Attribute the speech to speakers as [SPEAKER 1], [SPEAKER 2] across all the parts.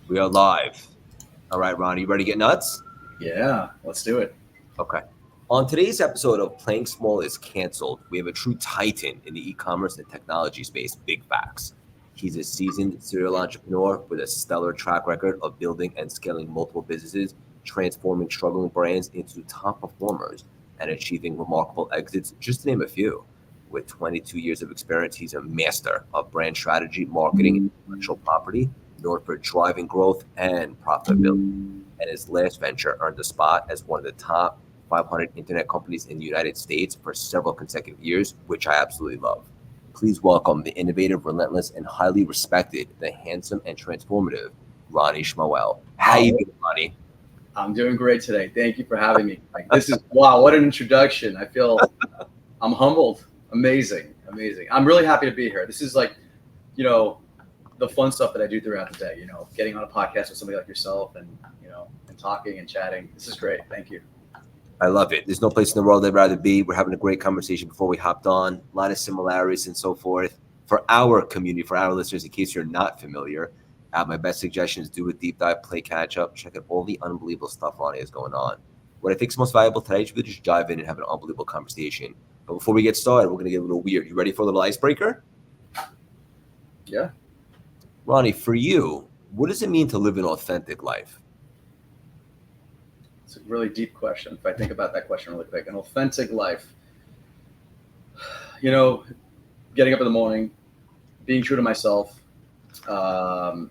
[SPEAKER 1] We are live. All right, Ronnie, you ready to get nuts?
[SPEAKER 2] Yeah, let's do it.
[SPEAKER 1] Okay. On today's episode of Playing Small is Canceled, we have a true titan in the e-commerce and technology space, Big Facts. He's a seasoned serial entrepreneur with a stellar track record of building and scaling multiple businesses, transforming struggling brands into top performers, and achieving remarkable exits, just to name a few. With 22 years of experience, he's a master of brand strategy, marketing, and intellectual property, known for driving growth and profitability. And his last venture earned a spot as one of the top 500 internet companies in the United States for several consecutive years, which I absolutely love. Please welcome the innovative, relentless, and highly respected, the handsome and transformative Ronny Shmoel. How you
[SPEAKER 2] Wow,
[SPEAKER 1] doing, Ronnie?
[SPEAKER 2] I'm doing great today. Thank you for having me. Like this is wow, what an introduction. I feel I'm humbled. Amazing, amazing. I'm really happy to be here. This is like, you know, the fun stuff that I do throughout the day. Getting on a podcast with somebody like yourself, and talking and chatting. This is great. Thank you.
[SPEAKER 1] I love it. There's no place in the world I'd rather be. We're having a great conversation before we hopped on. A lot of similarities and so forth. For our community, for our listeners, in case you're not familiar, my best suggestion is do a deep dive, play catch up, check out all the unbelievable stuff Ronnie is going on. What I think is most valuable today is really just dive in and have an unbelievable conversation. But before we get started, we're going to get a little weird. You ready for a little icebreaker?
[SPEAKER 2] Yeah.
[SPEAKER 1] Ronnie, for you, what does it mean to live an authentic life?
[SPEAKER 2] It's a really deep question. If I think about that question really quick, an authentic life, you know, getting up in the morning, being true to myself, um,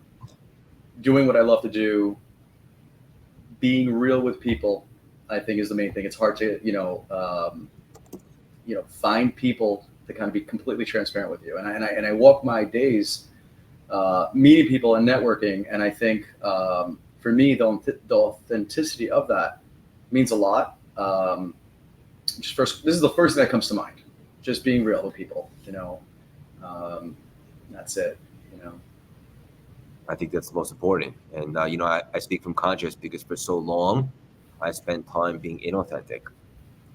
[SPEAKER 2] doing what I love to do, being real with people, I think is the main thing. It's hard to, find people to kind of be completely transparent with you. And I walk my days meeting people and networking. And I think for me, the authenticity of that means a lot. This is the first thing that comes to mind. Just being real with people, that's it, you know.
[SPEAKER 1] I think that's the most important. And, I speak from conscious because for so long, I spent time being inauthentic, a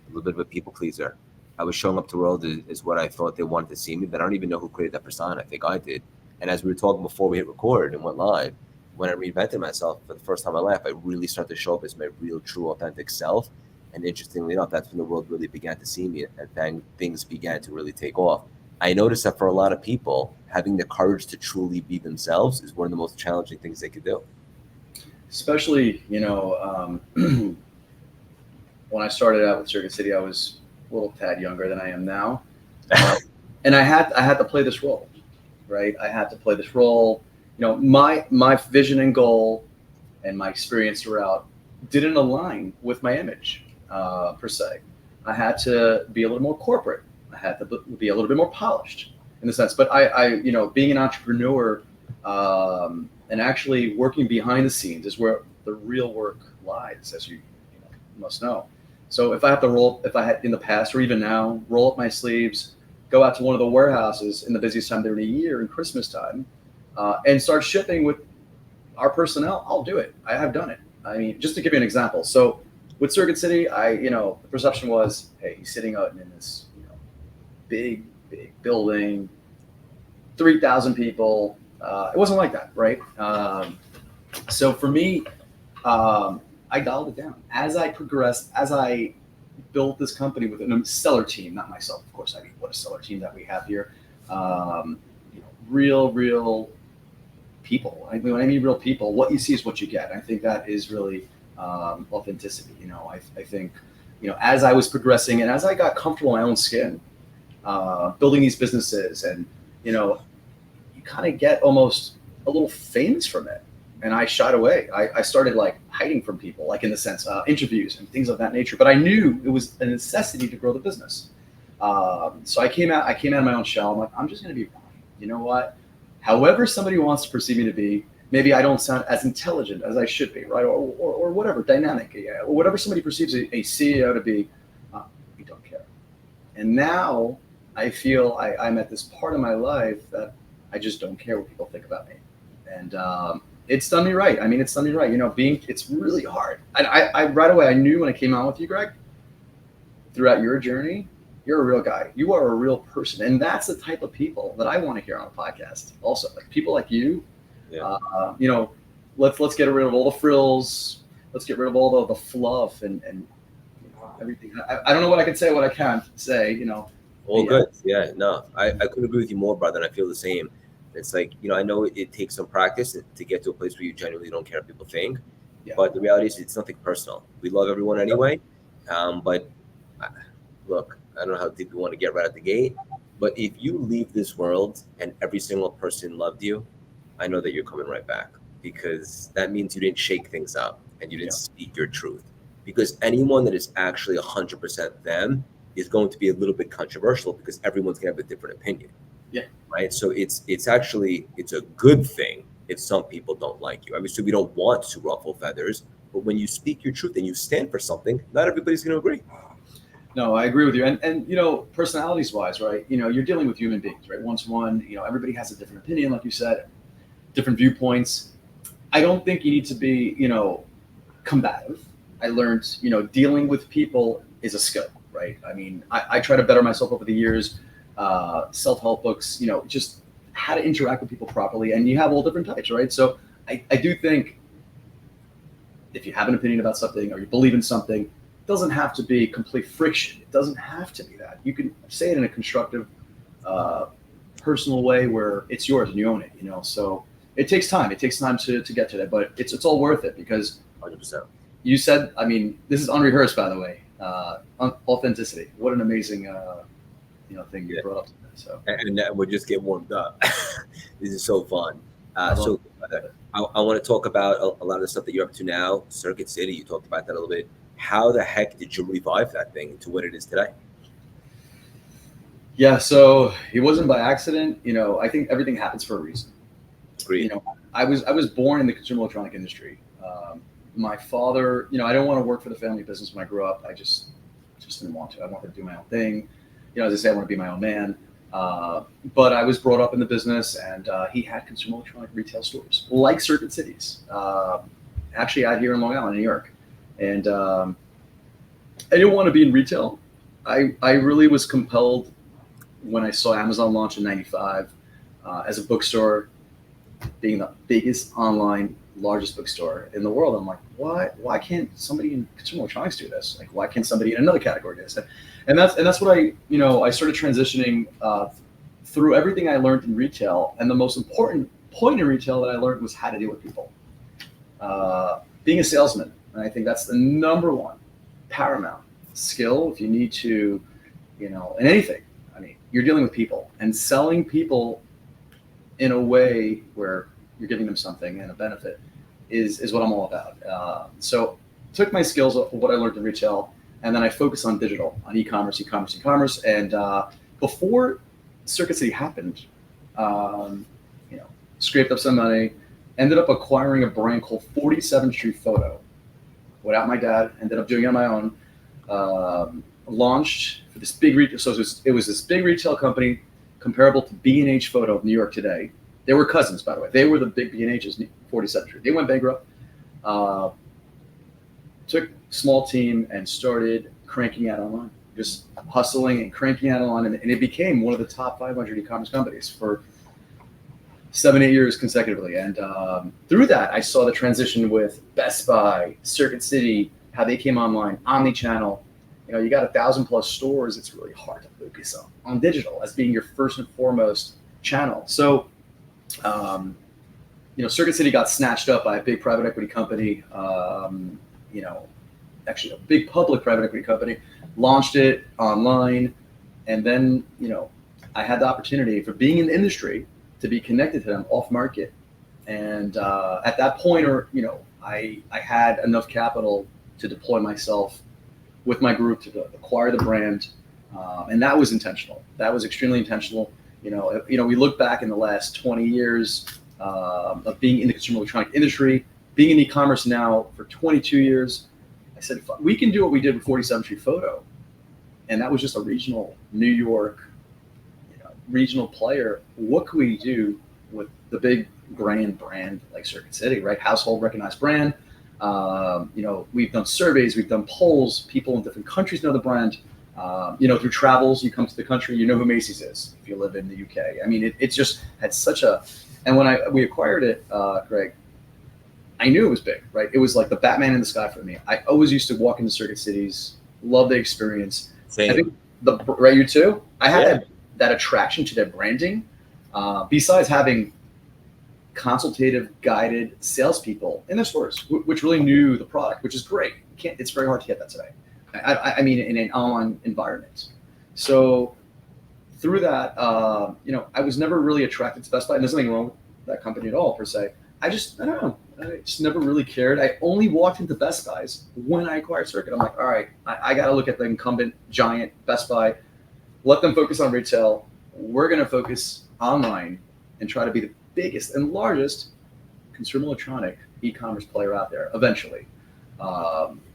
[SPEAKER 1] little bit of a people pleaser. I was showing up to the world as what I thought they wanted to see me, but I don't even know who created that persona. I think I did. And as we were talking before we hit record and went live, when I reinvented myself for the first time in my life, I really started to show up as my real, true, authentic self. And interestingly enough, that's when the world really began to see me and then things began to really take off. I noticed that for a lot of people, having the courage to truly be themselves is one of the most challenging things they could do.
[SPEAKER 2] Especially, when I started out with Circuit City, I was a little tad younger than I am now, uh, and I had to play this role, right? I had to play this role. My vision and goal and my experience throughout didn't align with my image per se. I had to be a little more corporate. I had to be a little bit more polished in the sense. But being an entrepreneur and actually working behind the scenes is where the real work lies, as you must know. So if I had in the past or even now, roll up my sleeves, go out to one of the warehouses in the busiest time during the year in Christmas time, and start shipping with our personnel, I'll do it. I have done it. I mean, just to give you an example. So with Circuit City, the perception was, hey, he's sitting out in this, big, big building, 3,000 people. It wasn't like that, right? So for me, I dialed it down as I progressed, as I built this company with a stellar team, not myself, of course. I mean, what a stellar team that we have here. Real people. When I mean real people, what you see is what you get. I think that is really authenticity. I think, as I was progressing and as I got comfortable in my own skin, building these businesses, and you kind of get almost a little famous from it. And I shied away. I started like hiding from people, like in the sense interviews and things of that nature. But I knew it was a necessity to grow the business. So I came out of my own shell. I'm like, I'm just going to be Ronnie. You know what? However somebody wants to perceive me to be, maybe I don't sound as intelligent as I should be, right? Or whatever, dynamic, or whatever somebody perceives a CEO to be, we don't care. And now I feel I'm at this part of my life that I just don't care what people think about me. And it's done me right. I mean, it's done me right. It's really hard. I right away, I knew when I came on with you, Greg, throughout your journey, you're a real guy. You are a real person. And that's the type of people that I want to hear on a podcast. Also, like people like you,
[SPEAKER 1] Yeah.
[SPEAKER 2] you know, let's get rid of all the frills. Let's get rid of all the fluff and everything. I don't know what I can say, what I can't say.
[SPEAKER 1] All good. Yeah, no, I couldn't agree with you more, brother. And I feel the same. It's like, I know it takes some practice to get to a place where you genuinely don't care what people think.
[SPEAKER 2] Yeah.
[SPEAKER 1] But the reality is it's nothing personal. We love everyone anyway. But look, I don't know how deep you want to get right at the gate. But if you leave this world and every single person loved you, I know that you're coming right back, because that means you didn't shake things up and you didn't speak your truth. Because anyone that is actually 100% them is going to be a little bit controversial, because everyone's going to have a different opinion.
[SPEAKER 2] Yeah.
[SPEAKER 1] Right. So it's a good thing if some people don't like you. Obviously, we don't want to ruffle feathers, but when you speak your truth and you stand for something, not everybody's going to agree.
[SPEAKER 2] No, I agree with you. And personalities wise, right? You're dealing with human beings, right? One to one, everybody has a different opinion, like you said, different viewpoints. I don't think you need to be, combative. I learned, dealing with people is a skill, right? I mean, I try to better myself over the years, self-help books, just how to interact with people properly. And you have all different types, right? So I do think if you have an opinion about something or you believe in something, it doesn't have to be complete friction. It doesn't have to be that. You can say it in a constructive, personal way where it's yours and you own it, So it takes time. It takes time to get to that, but it's all worth it, because
[SPEAKER 1] 100%.
[SPEAKER 2] You said, I mean, this is unrehearsed, by the way, authenticity. What an amazing, thing you brought up today. So,
[SPEAKER 1] and we'll just get warmed up. This is so fun. I want to talk about a lot of the stuff that you're up to now. Circuit City, you talked about that a little bit. How the heck did you revive that thing to what it is today?
[SPEAKER 2] Yeah, so it wasn't by accident. I think everything happens for a reason.
[SPEAKER 1] Agreed.
[SPEAKER 2] I was born in the consumer electronic industry. My father, I didn't want to work for the family business when I grew up. I just didn't want to. I wanted to do my own thing. As I say, I want to be my own man. But I was brought up in the business, and he had consumer electronic retail stores like Circuit Cities, actually out here in Long Island, New York. And I didn't want to be in retail. I really was compelled when I saw Amazon launch in '95 as a bookstore, being the biggest online, largest bookstore in the world. I'm like, why can't somebody in consumer electronics do this? Like, why can't somebody in another category do this? And that's what I started transitioning through everything I learned in retail. And the most important point in retail that I learned was how to deal with people. Being a salesman, and I think that's the number one paramount skill if you need to, in anything. I mean, you're dealing with people, and selling people in a way where you're giving them something and a benefit is what I'm all about. So took my skills of what I learned in retail, and then I focused on digital, on e-commerce. And before Circuit City happened, scraped up some money, ended up acquiring a brand called 47th Street Photo without my dad, ended up doing it on my own, launched for this big retail. So it was this big retail company comparable to B&H Photo of New York today. They were cousins, by the way. They were the big B&H's, 47th Street. They went bankrupt. Took a small team and started cranking out online, just hustling and cranking out online. And it became one of the top 500 e-commerce companies for 7-8 years consecutively. And through that, I saw the transition with Best Buy, Circuit City, how they came online, omni-channel. You got 1,000+ stores. It's really hard to focus on digital as being your first and foremost channel. So, Circuit City got snatched up by a big private equity company, actually a big public private equity company, launched it online. And then, I had the opportunity for being in the industry to be connected to them off market. And at that point, I had enough capital to deploy myself with my group to acquire the brand. And that was intentional. That was extremely intentional. We look back in the last 20 years of being in the consumer electronic industry, being in e-commerce now for 22 years. I said, we can do what we did with 47th Street Photo. And that was just a regional New York, regional player. What could we do with the big brand like Circuit City, right? Household recognized brand. We've done surveys, we've done polls. People in different countries know the brand. Through travels, you come to the country, you know who Macy's is if you live in the UK. I mean, it just had such a, and when we acquired it, Greg, I knew it was big, right? It was like the Batman in the sky for me. I always used to walk into Circuit Cities, love the experience.
[SPEAKER 1] Same.
[SPEAKER 2] I think right, you too? I had
[SPEAKER 1] Yeah.
[SPEAKER 2] that attraction to their branding. Besides having consultative, guided salespeople in their stores, which really knew the product, which is great. It's very hard to get that today. I mean, in an online environment. So through that, I was never really attracted to Best Buy, and there's nothing wrong with that company at all per se. I don't know. I just never really cared. I only walked into Best Buys when I acquired Circuit. I'm like, all right, I got to look at the incumbent giant Best Buy, let them focus on retail. We're going to focus online and try to be the biggest and largest consumer electronic e-commerce player out there eventually.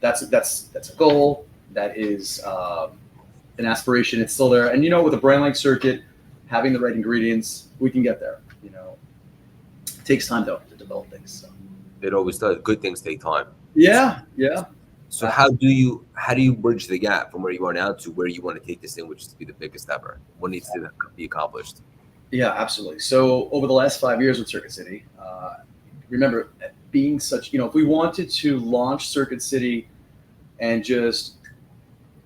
[SPEAKER 2] That's a goal. That is an aspiration. It's still there. And, with a brand like Circuit, having the right ingredients, we can get there. It takes time, though, to develop things. So.
[SPEAKER 1] It always does. Good things take time.
[SPEAKER 2] Yeah.
[SPEAKER 1] So how do you bridge the gap from where you are now to where you want to take this thing, which is to be the biggest ever? What needs to be accomplished?
[SPEAKER 2] Yeah, absolutely. So over the last 5 years with Circuit City, remember being such, if we wanted to launch Circuit City and just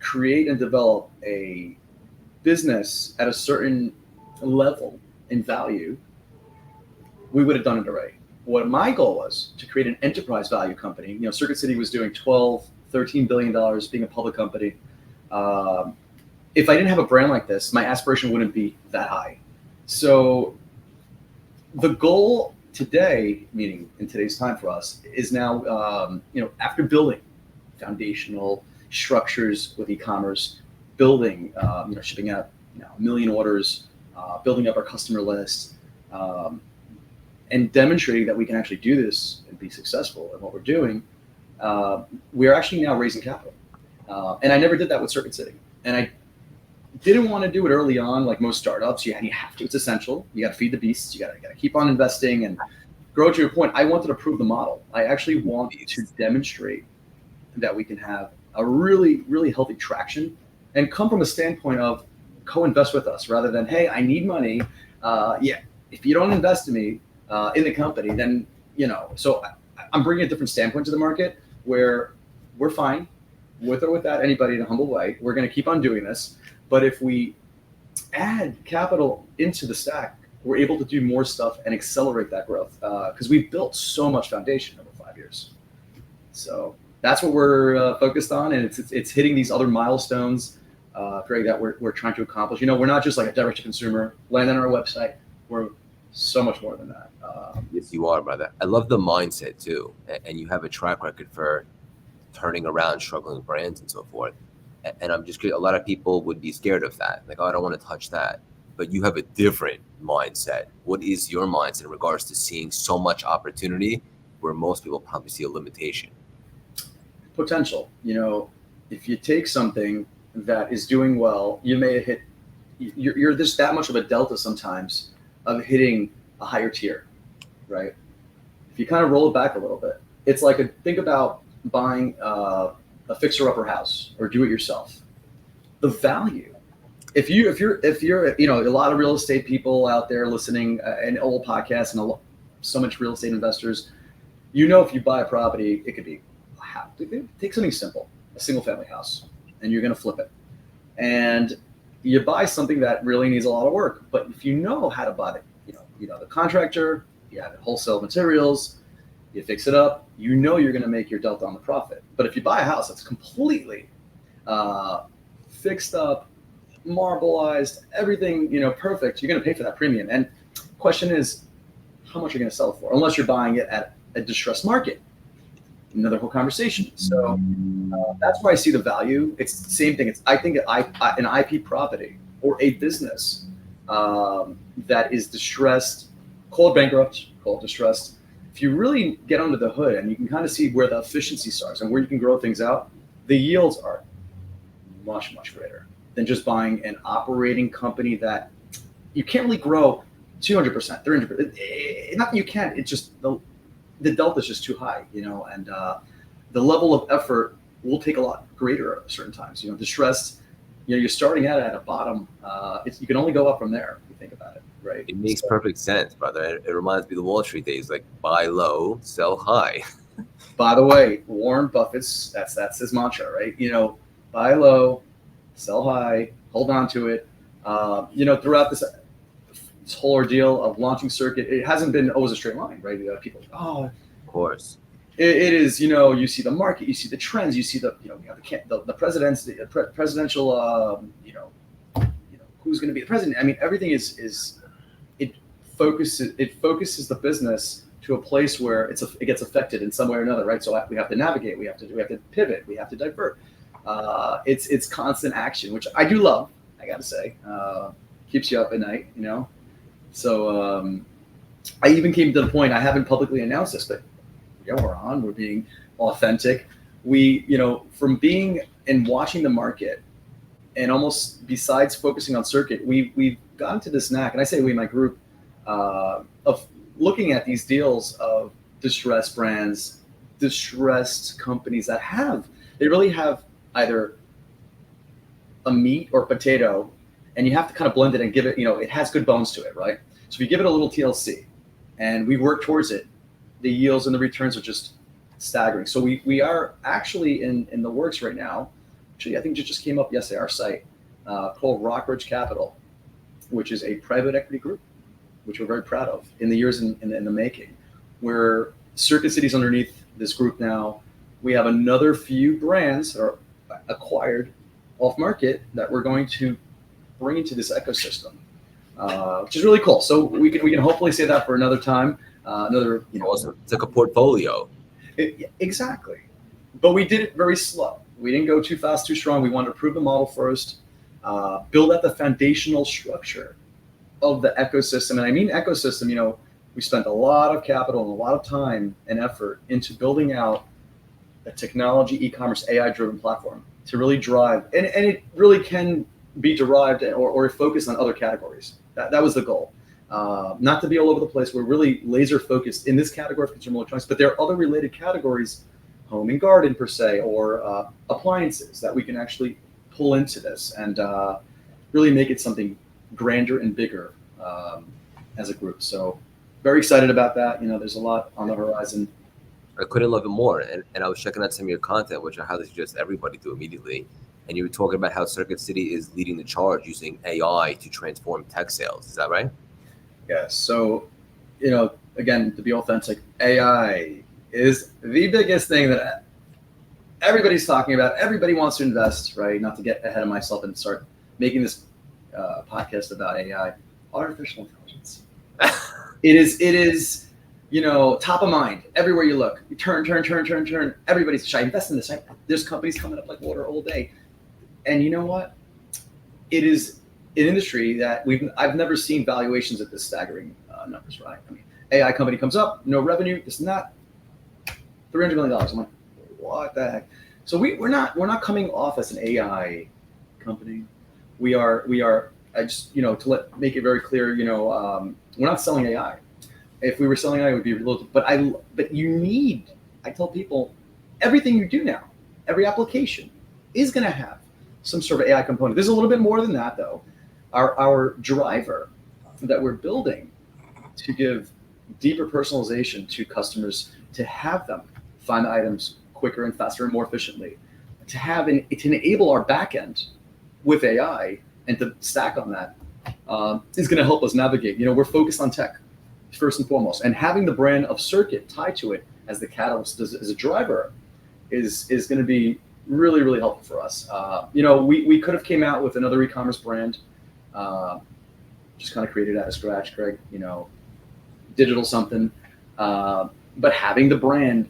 [SPEAKER 2] create and develop a business at a certain level in value, we would have done it already. What my goal was to create an enterprise value company. Circuit City was doing $13 billion being a public company. If I didn't have a brand like this, my aspiration wouldn't be that high. So the goal today, meaning in today's time for us, is now, after building foundational structures with e-commerce, building, shipping out 1 million orders, building up our customer list, and demonstrating that we can actually do this and be successful in what we're doing, we're actually now raising capital. And I never did that with Circuit City. And I didn't want to do it early on, like most startups. You have to. It's essential. You got to feed the beasts. You got to keep on investing and grow to your point. I wanted to prove the model. I actually wanted to demonstrate that we can have a really, really healthy traction and come from a standpoint of co-invest with us rather than, hey, I need money. If you don't invest in me in the company, then, so I'm bringing a different standpoint to the market where we're fine with or without anybody in a humble way. We're going to keep on doing this. But if we add capital into the stack, we're able to do more stuff and accelerate that growth because we've built so much foundation over 5 years. So that's what we're focused on, and it's hitting these other milestones, Greg, that we're trying to accomplish. We're not just like a direct-to-consumer, land on our website. We're so much more than that.
[SPEAKER 1] Yes, you are, brother. I love the mindset too, and you have a track record for turning around struggling brands and so forth. And I'm just curious, a lot of people would be scared of that. Like, oh, I don't want to touch that. But you have a different mindset. What is your mindset in regards to seeing so much opportunity where most people probably see a limitation?
[SPEAKER 2] Potential. If you take something that is doing well, you may hit, you're just that much of a delta sometimes of hitting a higher tier, right? If you kind of roll it back a little bit, it's like think about buying a fixer-upper house or do it yourself. The value, if you're a lot of real estate people out there listening and old podcasts and so much real estate investors, if you buy a property, it could be a house. Take something simple, a single family house, and you're going to flip it. And you buy something that really needs a lot of work. But if you know how to buy the contractor, you have wholesale materials, you fix it up, you're going to make your delta on the profit. But if you buy a house that's completely fixed up, marbleized, everything, perfect, you're going to pay for that premium. And question is, how much are you going to sell it for? Unless you're buying it at a distressed market. Another whole conversation. So that's why I see the value. It's the same thing. I think an IP property or a business that is distressed, call it bankrupt, call it distressed. If you really get under the hood and you can kind of see where the efficiency starts and where you can grow things out, the yields are much, much greater than just buying an operating company that you can't really grow 200%, 300%. Not that you can't, it's just the delta is just too high, and the level of effort will take a lot greater at certain times. Distressed, you're starting out at a bottom. You can only go up from there. think about it, right?
[SPEAKER 1] It makes perfect sense, brother. It reminds me of the Wall Street days, like buy low, sell high.
[SPEAKER 2] By the way, Warren Buffett's that's his mantra, right? Buy low, sell high, hold on to it. Throughout this whole ordeal of launching Circuit, it hasn't been always a straight line, right? People,
[SPEAKER 1] Of course.
[SPEAKER 2] it is. You see the market, you see the trends, you see the you have the presidential, who's going to be the president. I mean, everything is it focuses the business to a place where it gets affected in some way or another, right? So we have to navigate, we have to pivot, we have to divert. It's constant action, which I do love. I got to say, keeps you up at night, So I even came to the point, I haven't publicly announced this, but we're being authentic. We, from being and watching the market, and almost besides focusing on Circuit, we've gotten to this knack, and I say we, my group, of looking at these deals of distressed brands, distressed companies that they really have either a meat or potato, and you have to kind of blend it and give it, it has good bones to it, right? So if you give it a little TLC and we work towards it, the yields and the returns are just staggering. So we are actually in the works right now. Actually, I think it just came up yesterday, our site, called Rockridge Capital, which is a private equity group, which we're very proud of in the years in the making, where Circuit City's underneath this group now. We have another few brands that are acquired off market that we're going to bring into this ecosystem, which is really cool. So we can hopefully say that for another time.
[SPEAKER 1] Awesome. It's like a portfolio.
[SPEAKER 2] Exactly. But we did it very slow. We didn't go too fast, too strong. We wanted to prove the model first, build out the foundational structure of the ecosystem. And I mean ecosystem, we spent a lot of capital and a lot of time and effort into building out a technology, e-commerce, AI-driven platform to really drive, and it really can be derived or focused on other categories. That was the goal. Not to be all over the place. We're really laser focused in this category of consumer electronics, but there are other related categories, home and garden per se, or appliances that we can actually pull into this and really make it something grander and bigger as a group. So very excited about that. There's a lot on the horizon.
[SPEAKER 1] I couldn't love it more. And I was checking out some of your content, which I highly suggest everybody do immediately. And you were talking about how Circuit City is leading the charge using AI to transform tech sales. Is that right?
[SPEAKER 2] Yeah. So, again, to be authentic, AI is the biggest thing that everybody's talking about. Everybody wants to invest, right? Not to get ahead of myself and start making this podcast about AI, artificial intelligence. It is, top of mind everywhere you look. You turn. Everybody's, should I invest in this? There's companies coming up like water all day. And you know what? It is an industry that I've never seen valuations at this staggering numbers, right? I mean, AI company comes up, no revenue, it's not $300 million. I'm like, what the heck? So we're not coming off as an AI company. We are. I just to make it very clear, we're not selling AI. If we were selling AI, it would be a little. But you need. I tell people, everything you do now, every application is going to have some sort of AI component. There's a little bit more than that, though. Our driver that we're building to give deeper personalization to customers, to have them find items quicker and faster and more efficiently, to enable our back end with AI and to stack on that is going to help us navigate. We're focused on tech first and foremost, and having the brand of Circuit tied to it as the catalyst, as a driver, is going to be really, really helpful for us. We could have came out with another e-commerce brand, just kind of created out of scratch, Craig, digital something. But having the brand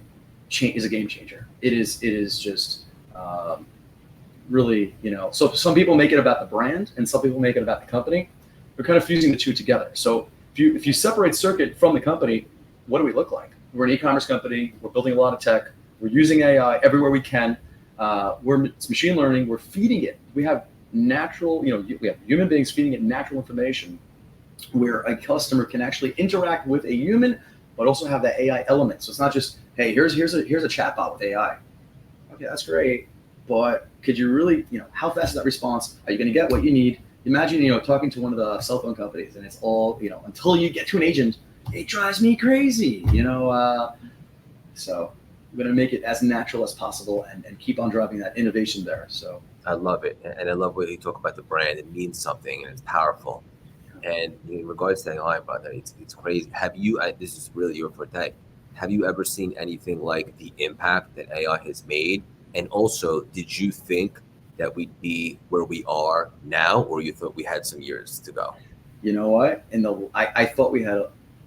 [SPEAKER 2] is a game changer. It is just really, so some people make it about the brand and some people make it about the company. We're kind of fusing the two together. So if you separate Circuit from the company, what do we look like? We're an e-commerce company. We're building a lot of tech. We're using AI everywhere we can. It's machine learning. We're feeding it. We have natural, we have human beings feeding it natural information where a customer can actually interact with a human, but also have that AI element. So it's not just, hey, here's a chatbot with AI. Okay, that's great. But could you really, how fast is that response? Are you going to get what you need? Imagine, talking to one of the cell phone companies, and it's all, until you get to an agent, it drives me crazy, So I'm going to make it as natural as possible and keep on driving that innovation there. So
[SPEAKER 1] I love it. And I love what you talk about the brand. It means something and it's powerful. And in regards to AI, brother, it's crazy. Have you, this is really your forte, have you ever seen anything like the impact that AI has made? And also, did you think that we'd be where we are now, or you thought we had some years to go?
[SPEAKER 2] you know what? I thought we had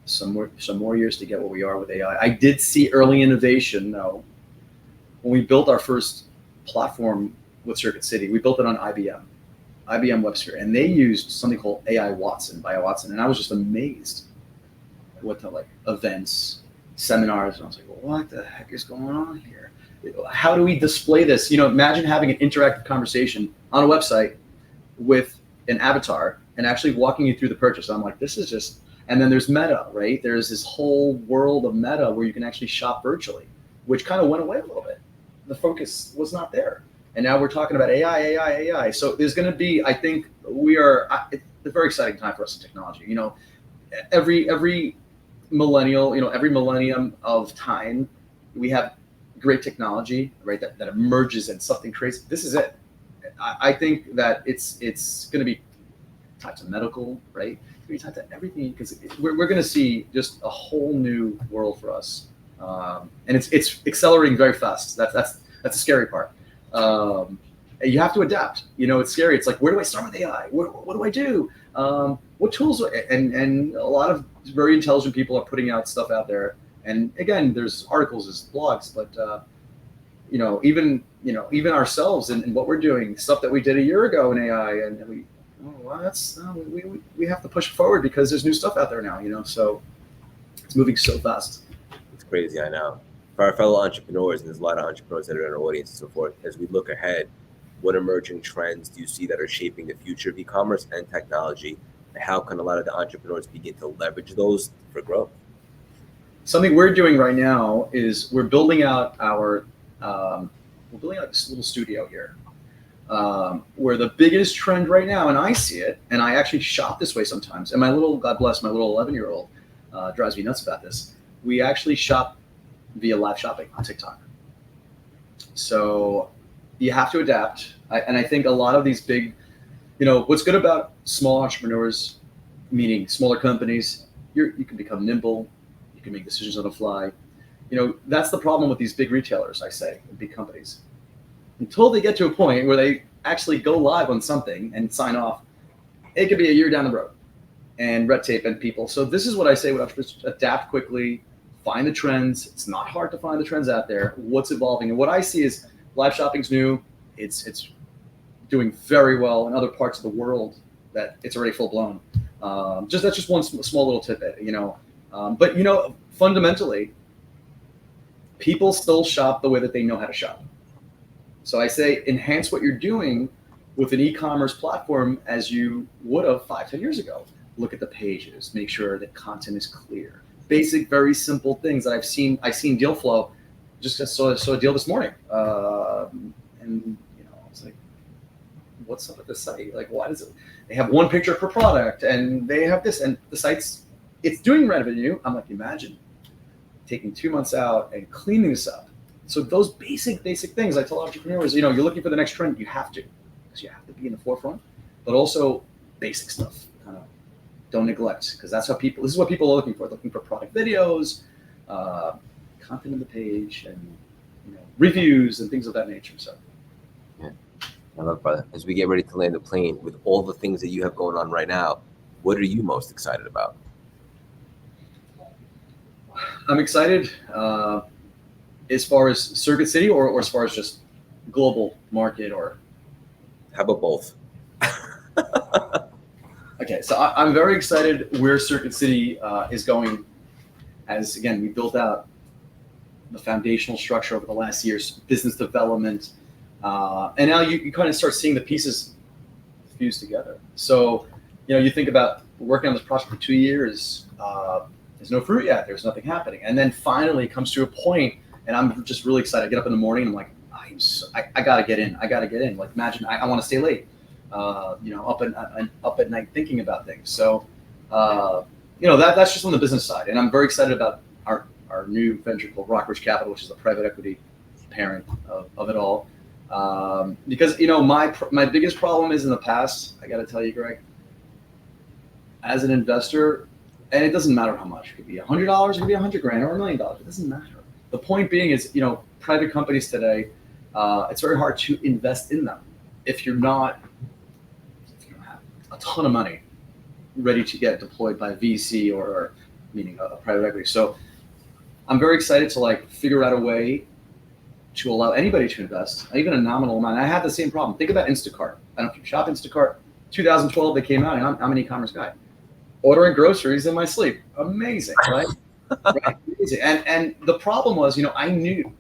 [SPEAKER 2] some more years to get where we are with AI. I did see early innovation though. When we built our first platform with Circuit City, we built it on IBM WebSphere, and they used something called AI Watson by Watson, and I was just amazed at what the events, seminars, and I was like, well, what the heck is going on here? How do we display this? Imagine having an interactive conversation on a website with an avatar and actually walking you through the purchase. I'm like, this is just, and then there's Meta, right? There's this whole world of Meta where you can actually shop virtually, which kind of went away a little bit. The focus was not there. And now we're talking about AI. So there's going to be, I think it's a very exciting time for us in technology. Every millennial, every millennium of time, we have great technology, right? That emerges and something crazy. This is it. I think that it's going to be tied to medical, right? It's going to be tied to everything, because we're going to see just a whole new world for us. And it's accelerating very fast. That's the scary part. You have to adapt. It's scary. It's like, where do I start with AI? What do I do? What tools? And a lot of very intelligent people are putting out stuff out there. And again, there's articles, there's blogs, but even ourselves and what we're doing, stuff that we did a year ago in AI, and we have to push forward because there's new stuff out there now. So it's moving so fast.
[SPEAKER 1] It's crazy, I know. For our fellow entrepreneurs, and there's a lot of entrepreneurs that are in our audience and so forth, as we look ahead, what emerging trends do you see that are shaping the future of e-commerce and technology? And how can a lot of the entrepreneurs begin to leverage those for growth?
[SPEAKER 2] Something we're doing right now is we're building out this little studio here, where the biggest trend right now, and I see it, and I actually shop this way sometimes, and God bless my little 11-year-old drives me nuts about this. We actually shop via live shopping on TikTok. So you have to adapt. And I think a lot of these big, what's good about small entrepreneurs, meaning smaller companies, you can become nimble, you can make decisions on the fly. That's the problem with these big retailers, I say, big companies. Until they get to a point where they actually go live on something and sign off, it could be a year down the road, and red tape and people. So this is what I say, adapt quickly, find the trends. It's not hard to find the trends out there, what's evolving. And what I see is live shopping's new. It's doing very well in other parts of the world that it's already full blown. That's just one small little tidbit, but fundamentally, people still shop the way that they know how to shop. So I say, enhance what you're doing with an e-commerce platform as you would have 5-10 years ago. Look at the pages, make sure that content is clear. Basic, very simple things that I've seen deal flow. Just saw a deal this morning, and I was like, "What's up with the site? Like, why does it? They have one picture per product, and they have this, and the it's doing revenue." I'm like, imagine taking 2 months out and cleaning this up. So those basic things, I tell entrepreneurs, you're looking for the next trend, you have to, because you have to be in the forefront, but also basic stuff. Kind of don't neglect, because this is what people are looking for. They're looking for product videos, content on the page, and reviews and things of that nature. So
[SPEAKER 1] yeah, I love it, brother. As we get ready to land the plane, with all the things that you have going on right now, what are you most excited about?
[SPEAKER 2] I'm excited as far as Circuit City, or as far as just global market, or
[SPEAKER 1] how about both?
[SPEAKER 2] Okay, so I'm very excited where Circuit City is going. As again, we built out the foundational structure over the last years, business development, and now you kind of start seeing the pieces fused together. So you think about working on this project for 2 years. There's no fruit yet. There's nothing happening, and then finally it comes to a point, and I'm just really excited. I get up in the morning, and I'm like, I gotta get in. Like, imagine I want to stay late. up at night thinking about things. So, that's just on the business side. And I'm very excited about our new venture called Rockridge Capital, which is the private equity parent of it all. Because, my biggest problem is in the past, I got to tell you, Greg, as an investor, and it doesn't matter how much, it could be $100, it could be $100 grand or $1 million. It doesn't matter. The point being is, private companies today, it's very hard to invest in them if you don't have a ton of money ready to get deployed by VC or meaning a private equity. So I'm very excited to figure out a way to allow anybody to invest, even a nominal amount. I have the same problem. Think about Instacart. I don't know if you shop Instacart. 2012 they came out, and I'm an e-commerce guy. Ordering groceries in my sleep. Amazing, right? Right? Amazing. And the problem was, I knew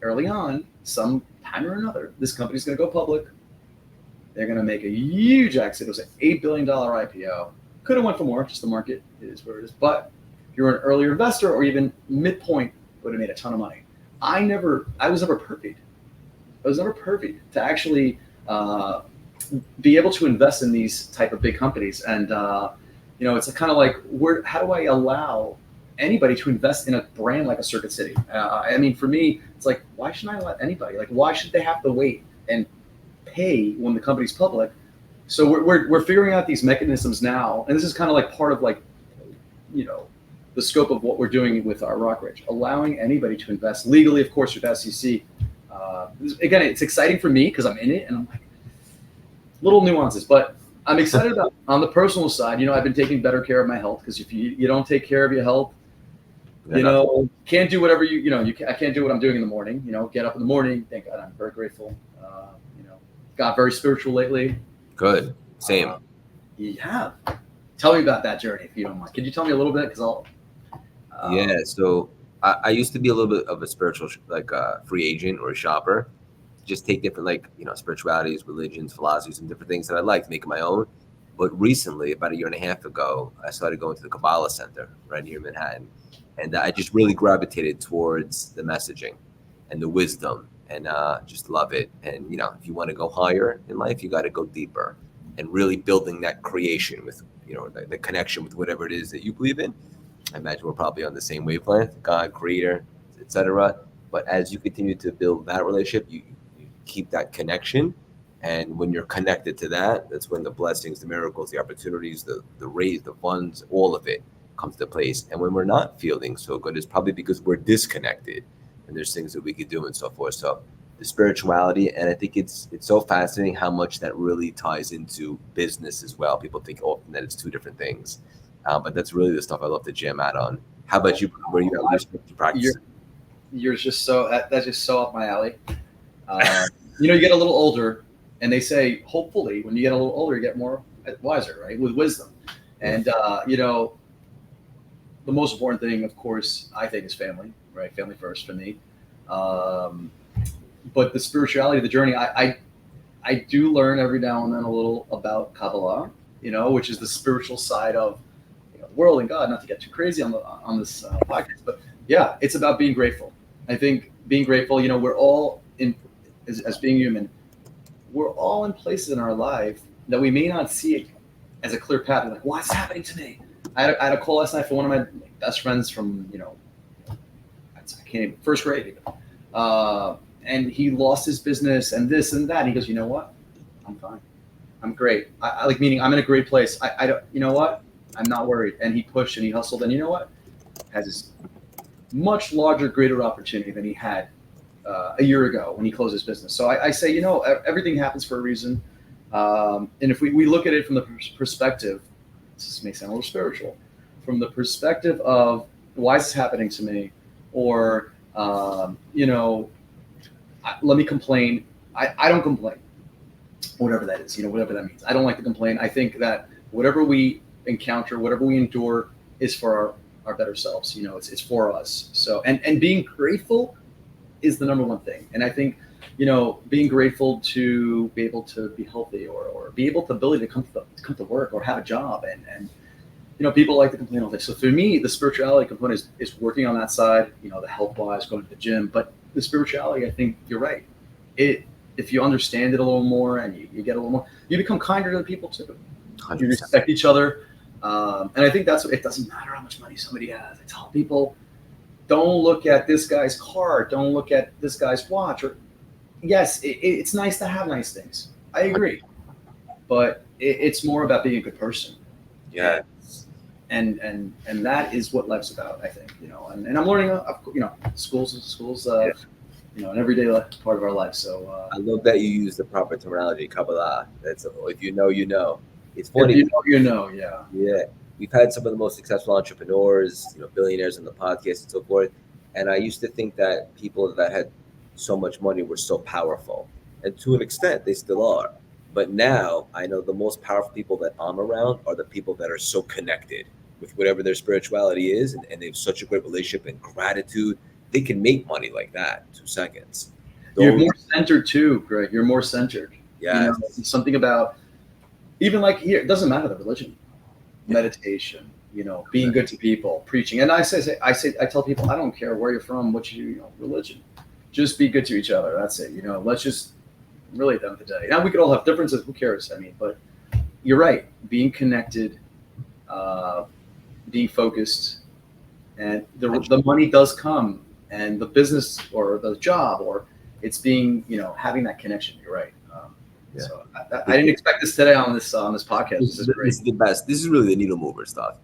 [SPEAKER 2] early on, some time or another, this company's going to go public. They're going to make a huge exit. It was an $8 billion IPO. Could have went for more, just the market is where it is. But if you're an earlier investor or even midpoint, would have made a ton of money. I was never perfect. I was never perfect to actually be able to invest in these type of big companies. And, it's kind of like, how do I allow anybody to invest in a brand like a Circuit City? For me, it's like, why shouldn't I let anybody? Why should they have to wait and pay when the company's public? So we're figuring out these mechanisms now, and this is kind of like part of the scope of what we're doing with our Rockridge, allowing anybody to invest legally, of course, with SEC. Again, it's exciting for me because I'm in it, and I'm like, little nuances, but I'm excited about on the personal side. I've been taking better care of my health, because if you don't take care of your health, can't do whatever I can't do what I'm doing in the morning. Get up in the morning. Thank God, I'm very grateful. Got very spiritual lately.
[SPEAKER 1] Good. Same.
[SPEAKER 2] Yeah. Tell me about that journey, if you don't mind. Could you tell me a little bit? Because I'll.
[SPEAKER 1] Yeah. So I used to be a little bit of a spiritual, free agent or a shopper. Just take different, spiritualities, religions, philosophies, and different things that I liked, make it my own. But recently, about a year and a half ago, I started going to the Kabbalah Center right here in Manhattan. And I just really gravitated towards the messaging and the wisdom, and just love it. And, if you want to go higher in life, you got to go deeper, and really building that creation with, the connection with whatever it is that you believe in. I imagine we're probably on the same wavelength, God, creator, etc. But as you continue to build that relationship, you keep that connection. And when you're connected to that, that's when the blessings, the miracles, the opportunities, the raise, the funds, all of it comes to place. And when we're not feeling so good, it's probably because we're disconnected, and there's things that we could do and so forth. So the spirituality, and I think it's so fascinating how much that really ties into business as well. People think often that it's two different things, but that's really the stuff I love to jam out on. How about you? Where you got spiritual practice?
[SPEAKER 2] You're just that's just so up my alley. You get a little older, and they say, hopefully, when you get a little older, you get more wiser, right? With wisdom. And, the most important thing, of course, I think, is family, right? Family first for me. But the spirituality of the journey, I do learn every now and then a little about Kabbalah, which is the spiritual side of the world and God. Not to get too crazy on this podcast, but yeah, it's about being grateful. I think being grateful, we're all as being human, we're all in places in our life that we may not see it as a clear path. Like, what's happening to me? I had a call last night for one of my best friends from, I can't even, first grade even. And he lost his business and this and that. And he goes, you know what? I'm fine. I'm great. I meaning I'm in a great place. I don't, you know what? I'm not worried. And he pushed and he hustled. And you know what? Has this much larger, greater opportunity than he had a year ago when he closed his business. So I say, everything happens for a reason. And if we look at it from the perspective, this may sound a little spiritual, from the perspective of why is this happening to me? Or, let me complain. I don't complain, whatever that is, whatever that means. I don't like to complain. I think that whatever we encounter, whatever we endure is for our better selves. It's for us. So, and being grateful is the number one thing. And I think, being grateful to be able to be healthy or be able to ability to come to work or have a job. And people like to complain all day. So for me, the spirituality component is working on that side, the health wise, going to the gym. But the spirituality, I think you're right. if you understand it a little more and you get a little more, you become kinder to the people too.
[SPEAKER 1] 100%.
[SPEAKER 2] You respect each other. And I think that's what, it doesn't matter how much money somebody has. I tell people, don't look at this guy's car. Don't look at this guy's watch. Or yes, it's nice to have nice things. I agree. But it's more about being a good person.
[SPEAKER 1] Yeah.
[SPEAKER 2] And that is what life's about, I think, and I'm learning, schools, an everyday part of our life. So
[SPEAKER 1] I love that you use the proper terminology, Kabbalah. That's if you know, you know. It's funny.
[SPEAKER 2] If you know, yeah.
[SPEAKER 1] Yeah. We've had some of the most successful entrepreneurs, billionaires on the podcast and so forth. And I used to think that people that had so much money were so powerful. And to an extent, they still are. But now I know the most powerful people that I'm around are the people that are so connected with whatever their spirituality is. And they have such a great relationship and gratitude. They can make money like that in 2 seconds.
[SPEAKER 2] You're more centered too, Greg. You're more centered.
[SPEAKER 1] Yeah.
[SPEAKER 2] Something about, even like here, it doesn't matter the religion, meditation, being good to people, preaching. And I tell people, I don't care where you're from, what religion, just be good to each other. That's it. Let's just really, at the end of the day. Now we could all have differences. Who cares? But you're right. Being connected, being focused, and the money does come, and the business or the job, or it's being, having that connection. You're right.
[SPEAKER 1] Yeah.
[SPEAKER 2] So I didn't expect this today on this podcast. This is great.
[SPEAKER 1] This is the best. This is really the needle mover stuff.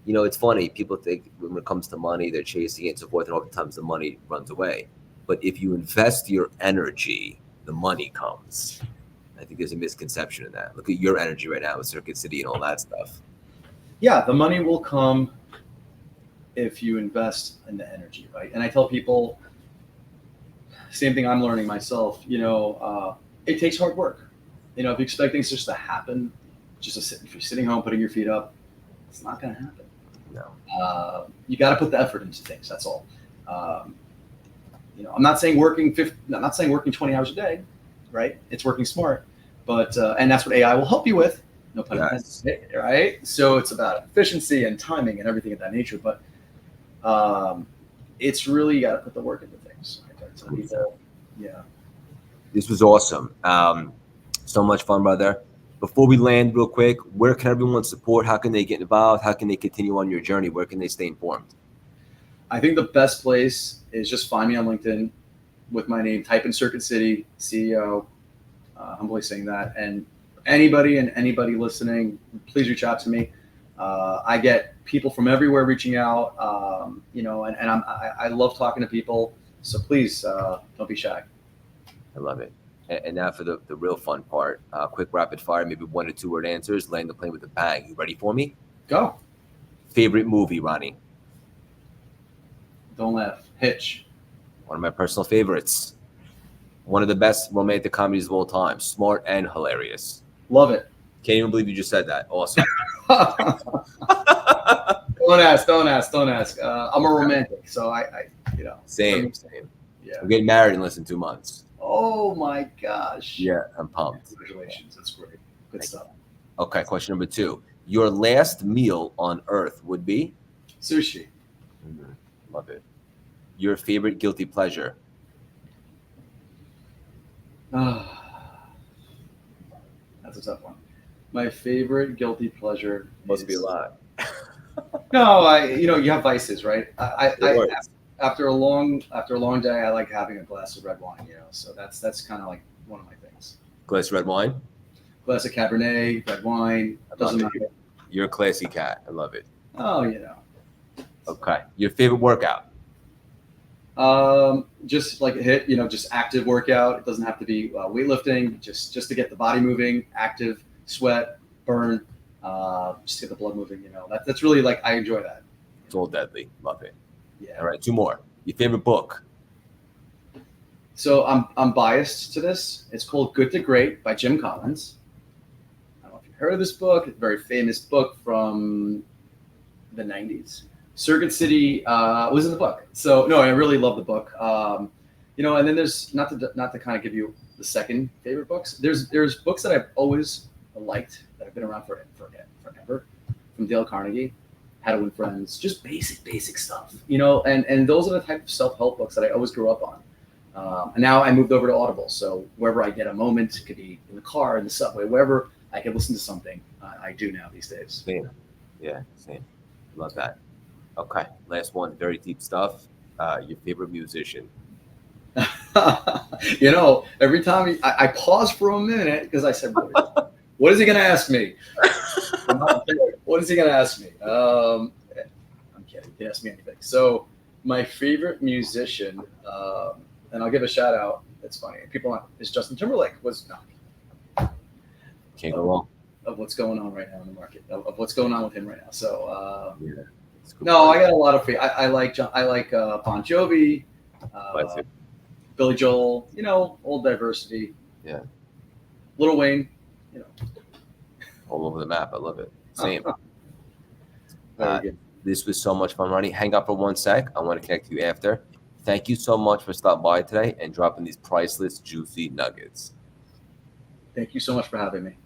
[SPEAKER 1] It's funny. People think when it comes to money, they're chasing it and so forth, and oftentimes the money runs away. But if you invest your energy, the money comes. I think there's a misconception in that. Look at your energy right now with Circuit City and all that stuff.
[SPEAKER 2] Yeah, the money will come if you invest in the energy, right? And I tell people, same thing I'm learning myself, it takes hard work. If you expect things just to happen, if you're sitting home, putting your feet up, it's not going to happen.
[SPEAKER 1] No.
[SPEAKER 2] You got to put the effort into things. That's all. I'm not saying working 20 hours a day, right? It's working smart, but and that's what AI will help you with. No pun intended, right? So it's about efficiency and timing and everything of that nature. But it's really, you got to put the work into things. Yeah.
[SPEAKER 1] This was awesome. So much fun, brother. Before we land real quick, where can everyone support? How can they get involved? How can they continue on your journey? Where can they stay informed?
[SPEAKER 2] I think the best place is just find me on LinkedIn with my name, type in Circuit City CEO, humbly saying that. And anybody listening, please reach out to me. I get people from everywhere reaching out, and I love talking to people. So please don't be shy.
[SPEAKER 1] I love it. And now for the real fun part, quick rapid fire, maybe 1 or 2 word answers, land the plane with a bang. You ready for me?
[SPEAKER 2] Go.
[SPEAKER 1] Favorite movie, Ronnie?
[SPEAKER 2] Don't laugh. Hitch.
[SPEAKER 1] One of my personal favorites. One of the best romantic comedies of all time. Smart and hilarious.
[SPEAKER 2] Love it.
[SPEAKER 1] Can't even believe you just said that. Awesome.
[SPEAKER 2] Don't ask. I'm a romantic, so I.
[SPEAKER 1] Same.
[SPEAKER 2] Yeah.
[SPEAKER 1] I'm getting married in less than 2 months.
[SPEAKER 2] Oh my gosh.
[SPEAKER 1] Yeah, I'm pumped.
[SPEAKER 2] Congratulations. That's great. Good stuff.
[SPEAKER 1] Okay, question number 2. Your last meal on earth would be?
[SPEAKER 2] Sushi.
[SPEAKER 1] Mm-hmm. Love it. Your favorite guilty pleasure?
[SPEAKER 2] That's a tough one. My favorite guilty pleasure
[SPEAKER 1] Must be a lot.
[SPEAKER 2] No, you have vices, right? After a long day, I like having a glass of red wine. So that's kind of like one of my things.
[SPEAKER 1] Glass of red wine?
[SPEAKER 2] Glass of Cabernet, red wine. Doesn't matter.
[SPEAKER 1] You're a classy cat. I love it.
[SPEAKER 2] Oh,
[SPEAKER 1] Okay. Your favorite workout?
[SPEAKER 2] Just like a hit, just active workout. It doesn't have to be weightlifting. Just to get the body moving, active, sweat, burn, just to get the blood moving. That's really I enjoy that.
[SPEAKER 1] It's all deadly. Love it.
[SPEAKER 2] Yeah.
[SPEAKER 1] All right, 2 more. Your favorite book?
[SPEAKER 2] So I'm biased to this. It's called Good to Great by Jim Collins. I don't know if you've heard of this book. It's a very famous book from the 90s. Circuit City was in the book. So no, I really love the book. And then there's not to kind of give you the second favorite books. There's books that I've always liked that have been around forever. From Dale Carnegie, How to Win Friends, just basic stuff. And those are the type of self-help books that I always grew up on. And now I moved over to Audible. So wherever I get a moment, it could be in the car, in the subway, wherever I can listen to something, I do now these days.
[SPEAKER 1] Same. Yeah, same. Love that. Okay, last one. Very deep stuff. Your favorite musician?
[SPEAKER 2] Every time I pause for a minute because I said, what is he going to ask me? What is he going to ask me? I'm kidding. He can ask me anything. So my favorite musician, and I'll give a shout out. It's funny. Is Justin Timberlake
[SPEAKER 1] Can't go wrong.
[SPEAKER 2] of what's going on right now in the market, of what's going on with him right now. So
[SPEAKER 1] Yeah.
[SPEAKER 2] no, I got a lot of I like Bon Jovi, Billy Joel. Old diversity.
[SPEAKER 1] Yeah.
[SPEAKER 2] Lil Wayne.
[SPEAKER 1] All over the map. I love it. Same.
[SPEAKER 2] Very good.
[SPEAKER 1] This was so much fun, Ronnie. Hang up for 1 sec. I want to connect to you after. Thank you so much for stopping by today and dropping these priceless, juicy nuggets.
[SPEAKER 2] Thank you so much for having me.